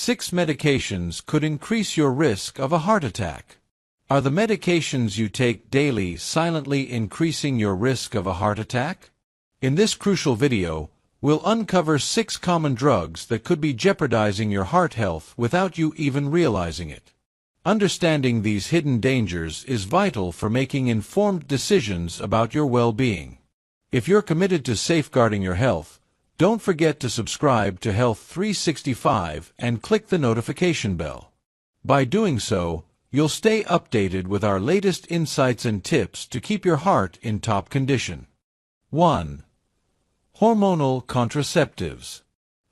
6 medications could increase your risk of a heart attack. Are the medications you take daily silently increasing your risk of a heart attack? In this crucial video, we'll uncover 6 common drugs that could be jeopardizing your heart health without you even realizing it. Understanding these hidden dangers is vital for making informed decisions about your well-being. If you're committed to safeguarding your health, don't forget to subscribe to Health 365 and click the notification bell. By doing so, you'll stay updated with our latest insights and tips to keep your heart in top condition. 1. Hormonal contraceptives.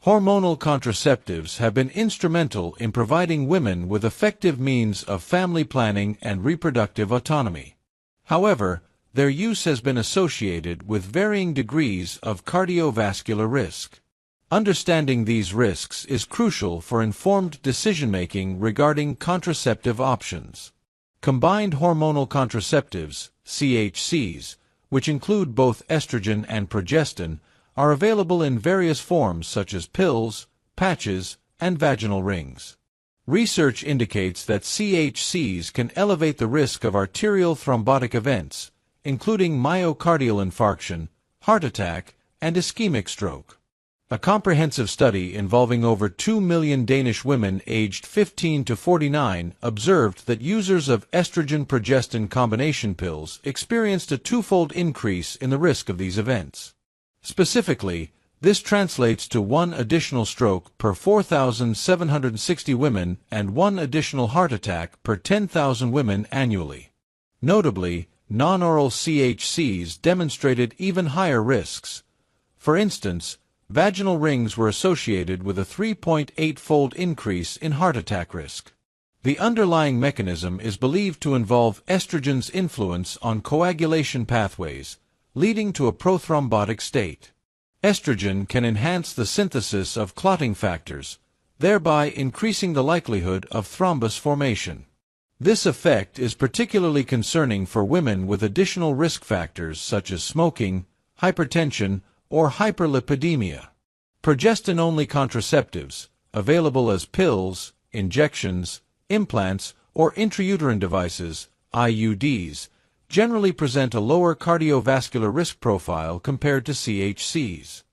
Hormonal contraceptives have been instrumental in providing women with effective means of family planning and reproductive autonomy. However, their use has been associated with varying degrees of cardiovascular risk. Understanding these risks is crucial for informed decision-making regarding contraceptive options. Combined hormonal contraceptives, CHCs, which include both estrogen and progestin, are available in various forms such as pills, patches, and vaginal rings. Research indicates that CHCs can elevate the risk of arterial thrombotic events, including myocardial infarction, heart attack, and ischemic stroke. A comprehensive study involving over 2 million Danish women aged 15 to 49 observed that users of estrogen-progestin combination pills experienced a twofold increase in the risk of these events. Specifically, this translates to 1 additional stroke per 4,760 women and 1 additional heart attack per 10,000 women annually. Notably, non-oral CHCs demonstrated even higher risks. For instance, vaginal rings were associated with a 3.8-fold increase in heart attack risk. The underlying mechanism is believed to involve estrogen's influence on coagulation pathways, leading to a prothrombotic state. Estrogen can enhance the synthesis of clotting factors, thereby increasing the likelihood of thrombus formation. This effect is particularly concerning for women with additional risk factors such as smoking, hypertension, or hyperlipidemia. Progestin-only contraceptives, available as pills, injections, implants, or intrauterine devices, IUDs, generally present a lower cardiovascular risk profile compared to CHCs.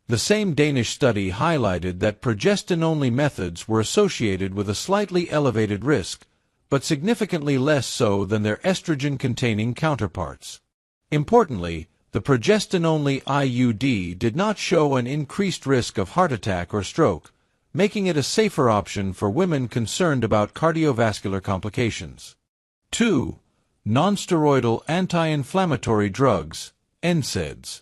The same Danish study highlighted that progestin-only methods were associated with a slightly elevated risk, but significantly less so than their estrogen-containing counterparts. Importantly, the progestin-only IUD did not show an increased risk of heart attack or stroke, making it a safer option for women concerned about cardiovascular complications. 2. Nonsteroidal anti-inflammatory drugs, NSAIDs.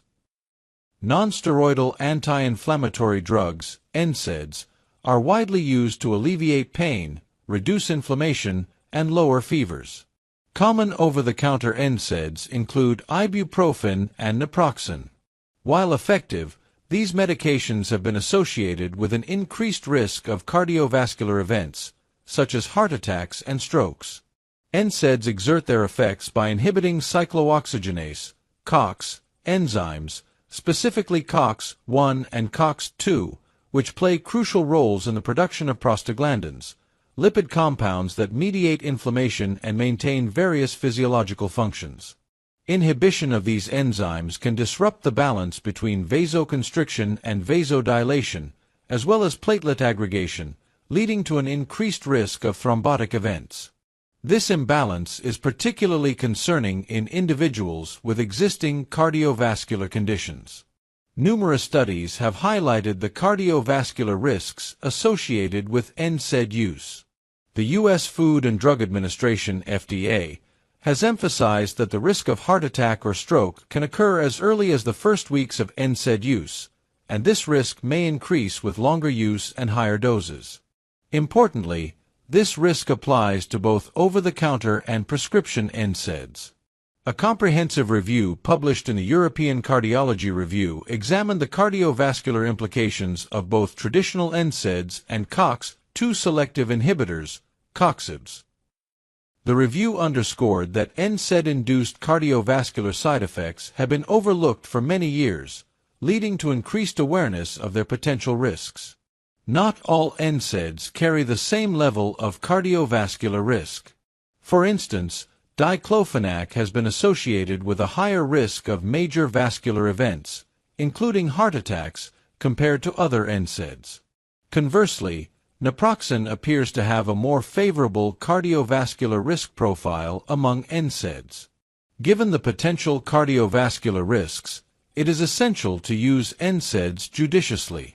Nonsteroidal anti-inflammatory drugs, NSAIDs, are widely used to alleviate pain, reduce inflammation, and lower fevers. Common over-the-counter NSAIDs include ibuprofen and naproxen. While effective, these medications have been associated with an increased risk of cardiovascular events, such as heart attacks and strokes. NSAIDs exert their effects by inhibiting cyclooxygenase, COX, enzymes, specifically COX-1 and COX-2, which play crucial roles in the production of prostaglandins, lipid compounds that mediate inflammation and maintain various physiological functions. Inhibition of these enzymes can disrupt the balance between vasoconstriction and vasodilation, as well as platelet aggregation, leading to an increased risk of thrombotic events. This imbalance is particularly concerning in individuals with existing cardiovascular conditions. Numerous studies have highlighted the cardiovascular risks associated with NSAID use. The U.S. Food and Drug Administration, FDA, has emphasized that the risk of heart attack or stroke can occur as early as the first weeks of NSAID use, and this risk may increase with longer use and higher doses. Importantly, this risk applies to both over-the-counter and prescription NSAIDs. A comprehensive review published in the European Cardiology Review examined the cardiovascular implications of both traditional NSAIDs and COX-2 selective inhibitors, COXIBs. The review underscored that NSAID-induced cardiovascular side effects have been overlooked for many years, leading to increased awareness of their potential risks. Not all NSAIDs carry the same level of cardiovascular risk. For instance, diclofenac has been associated with a higher risk of major vascular events, including heart attacks, compared to other NSAIDs. Conversely, naproxen appears to have a more favorable cardiovascular risk profile among NSAIDs. Given the potential cardiovascular risks, it is essential to use NSAIDs judiciously.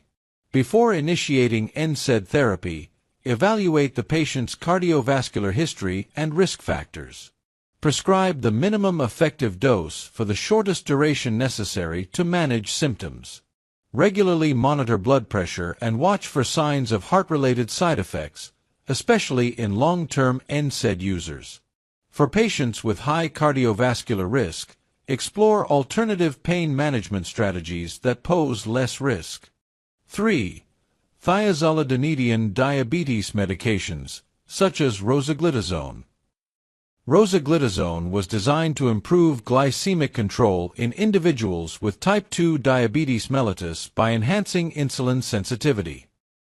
Before initiating NSAID therapy, evaluate the patient's cardiovascular history and risk factors. Prescribe the minimum effective dose for the shortest duration necessary to manage symptoms. Regularly monitor blood pressure and watch for signs of heart-related side effects, especially in long-term NSAID users. For patients with high cardiovascular risk, explore alternative pain management strategies that pose less risk. 3. Thiazolidinedione diabetes medications, such as rosiglitazone. Rosiglitazone was designed to improve glycemic control in individuals with type 2 diabetes mellitus by enhancing insulin sensitivity.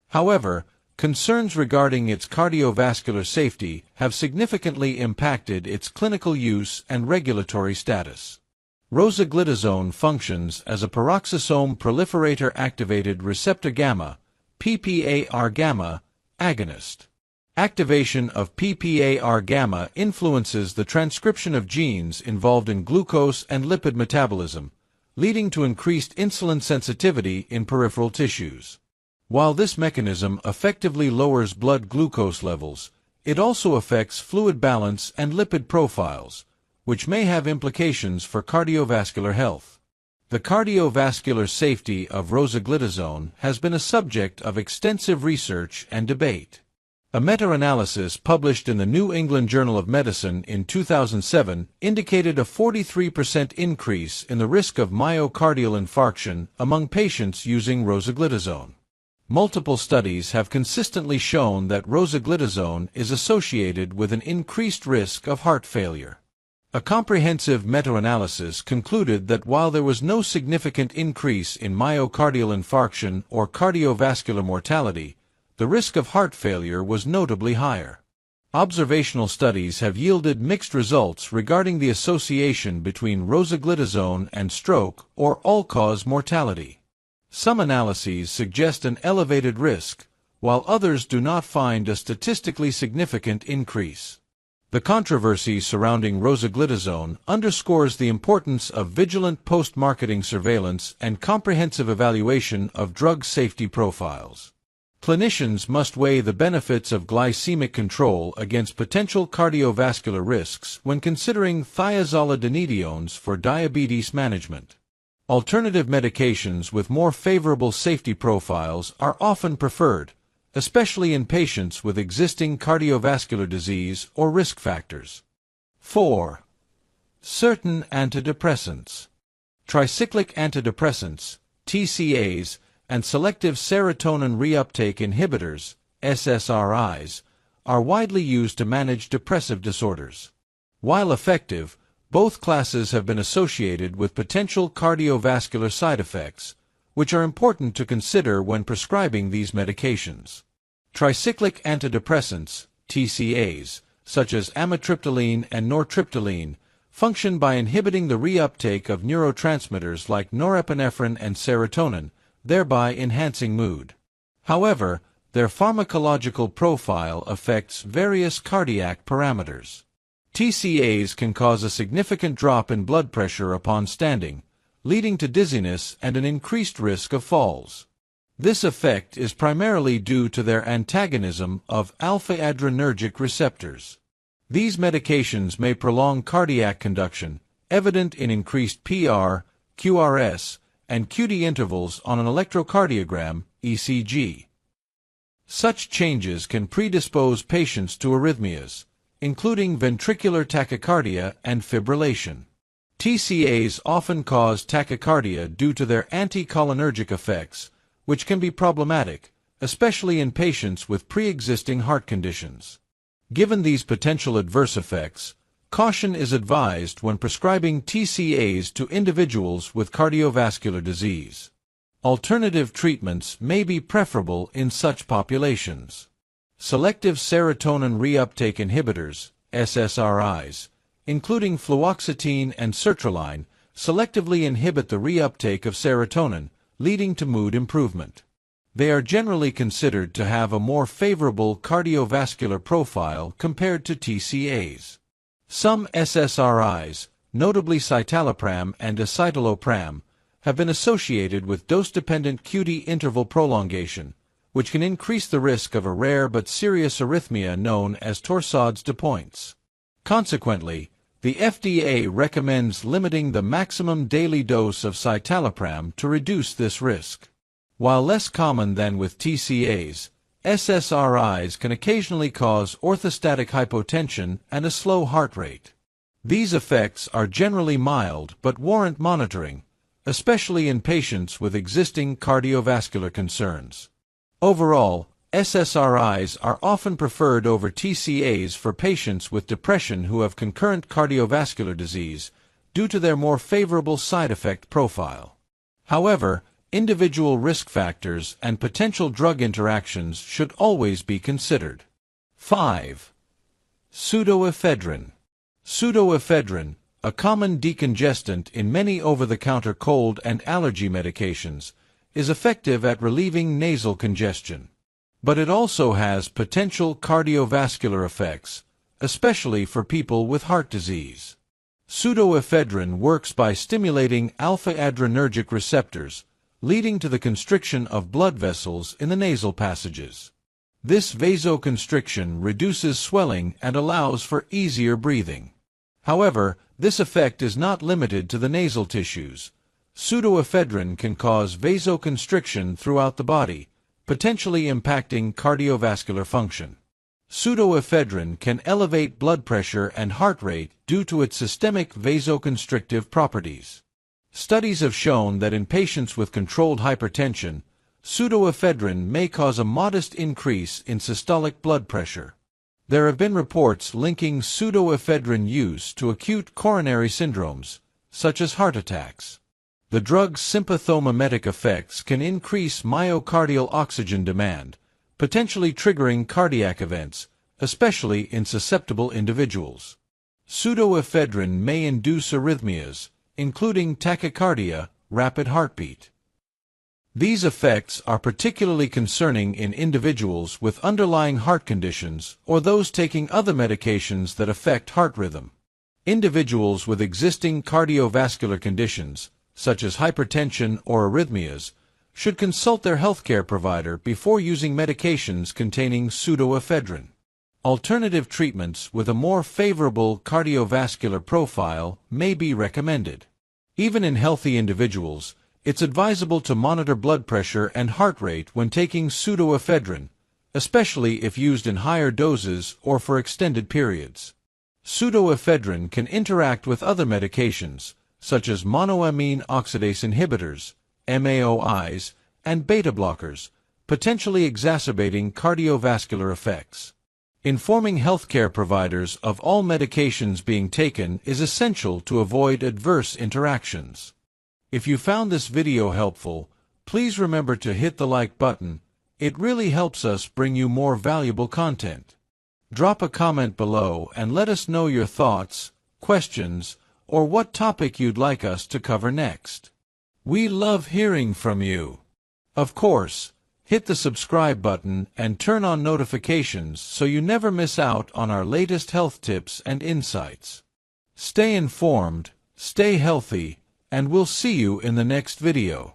However, concerns regarding its cardiovascular safety have significantly impacted its clinical use and regulatory status. Rosiglitazone functions as a peroxisome proliferator activated receptor gamma, PPAR-gamma, agonist. Activation of PPAR-gamma influences the transcription of genes involved in glucose and lipid metabolism, leading to increased insulin sensitivity in peripheral tissues. While this mechanism effectively lowers blood glucose levels, it also affects fluid balance and lipid profiles, which may have implications for cardiovascular health. The cardiovascular safety of rosiglitazone has been a subject of extensive research and debate. A meta-analysis published in the New England Journal of Medicine in 2007 indicated a 43% increase in the risk of myocardial infarction among patients using rosiglitazone. Multiple studies have consistently shown that rosiglitazone is associated with an increased risk of heart failure. A comprehensive meta-analysis concluded that while there was no significant increase in myocardial infarction or cardiovascular mortality, the risk of heart failure was notably higher. Observational studies have yielded mixed results regarding the association between rosiglitazone and stroke or all-cause mortality. Some analyses suggest an elevated risk, while others do not find a statistically significant increase. The controversy surrounding rosiglitazone underscores the importance of vigilant post-marketing surveillance and comprehensive evaluation of drug safety profiles. Clinicians must weigh the benefits of glycemic control against potential cardiovascular risks when considering thiazolidinediones for diabetes management. Alternative medications with more favorable safety profiles are often preferred, especially in patients with existing cardiovascular disease or risk factors. 4. Certain antidepressants. Tricyclic antidepressants, TCAs, and selective serotonin reuptake inhibitors, SSRIs, are widely used to manage depressive disorders. While effective, both classes have been associated with potential cardiovascular side effects, which are important to consider when prescribing these medications. Tricyclic antidepressants, TCAs, such as amitriptyline and nortriptyline, function by inhibiting the reuptake of neurotransmitters like norepinephrine and serotonin, thereby enhancing mood. However, their pharmacological profile affects various cardiac parameters. TCAs can cause a significant drop in blood pressure upon standing, leading to dizziness and an increased risk of falls. This effect is primarily due to their antagonism of alpha-adrenergic receptors. These medications may prolong cardiac conduction, evident in increased PR, QRS, and QT intervals on an electrocardiogram, ECG. Such changes can predispose patients to arrhythmias, including ventricular tachycardia and fibrillation. TCAs often cause tachycardia due to their anticholinergic effects, which can be problematic, especially in patients with pre-existing heart conditions. Given these potential adverse effects, caution is advised when prescribing TCAs to individuals with cardiovascular disease. Alternative treatments may be preferable in such populations. Selective serotonin reuptake inhibitors, SSRIs, including fluoxetine and sertraline, selectively inhibit the reuptake of serotonin, leading to mood improvement. They are generally considered to have a more favorable cardiovascular profile compared to TCAs. Some SSRIs, notably citalopram and escitalopram, have been associated with dose-dependent QT interval prolongation, which can increase the risk of a rare but serious arrhythmia known as torsades de pointes. Consequently, the FDA recommends limiting the maximum daily dose of citalopram to reduce this risk. While less common than with TCAs, SSRIs can occasionally cause orthostatic hypotension and a slow heart rate. These effects are generally mild but warrant monitoring, especially in patients with existing cardiovascular concerns. Overall, SSRIs are often preferred over TCAs for patients with depression who have concurrent cardiovascular disease due to their more favorable side effect profile. However, individual risk factors and potential drug interactions should always be considered. 5. Pseudoephedrine. Pseudoephedrine, a common decongestant in many over-the-counter cold and allergy medications, is effective at relieving nasal congestion. But it also has potential cardiovascular effects, especially for people with heart disease. Pseudoephedrine works by stimulating alpha-adrenergic receptors, leading to the constriction of blood vessels in the nasal passages. This vasoconstriction reduces swelling and allows for easier breathing. However, this effect is not limited to the nasal tissues. Pseudoephedrine can cause vasoconstriction throughout the body, potentially impacting cardiovascular function. Pseudoephedrine can elevate blood pressure and heart rate due to its systemic vasoconstrictive properties. Studies have shown that in patients with controlled hypertension, pseudoephedrine may cause a modest increase in systolic blood pressure. There have been reports linking pseudoephedrine use to acute coronary syndromes, such as heart attacks. The drug's sympathomimetic effects can increase myocardial oxygen demand, potentially triggering cardiac events, especially in susceptible individuals. Pseudoephedrine may induce arrhythmias, including tachycardia, rapid heartbeat. These effects are particularly concerning in individuals with underlying heart conditions or those taking other medications that affect heart rhythm. Individuals with existing cardiovascular conditions, such as hypertension or arrhythmias, should consult their healthcare provider before using medications containing pseudoephedrine. Alternative treatments with a more favorable cardiovascular profile may be recommended. Even in healthy individuals, it's advisable to monitor blood pressure and heart rate when taking pseudoephedrine, especially if used in higher doses or for extended periods. Pseudoephedrine can interact with other medications, such as monoamine oxidase inhibitors, MAOIs, and beta blockers, potentially exacerbating cardiovascular effects. Informing healthcare providers of all medications being taken is essential to avoid adverse interactions. If you found this video helpful, please remember to hit the like button. It really helps us bring you more valuable content. Drop a comment below and let us know your thoughts, questions, or what topic you'd like us to cover next. We love hearing from you. Of course, hit the subscribe button and turn on notifications so you never miss out on our latest health tips and insights. Stay informed, stay healthy, and we'll see you in the next video.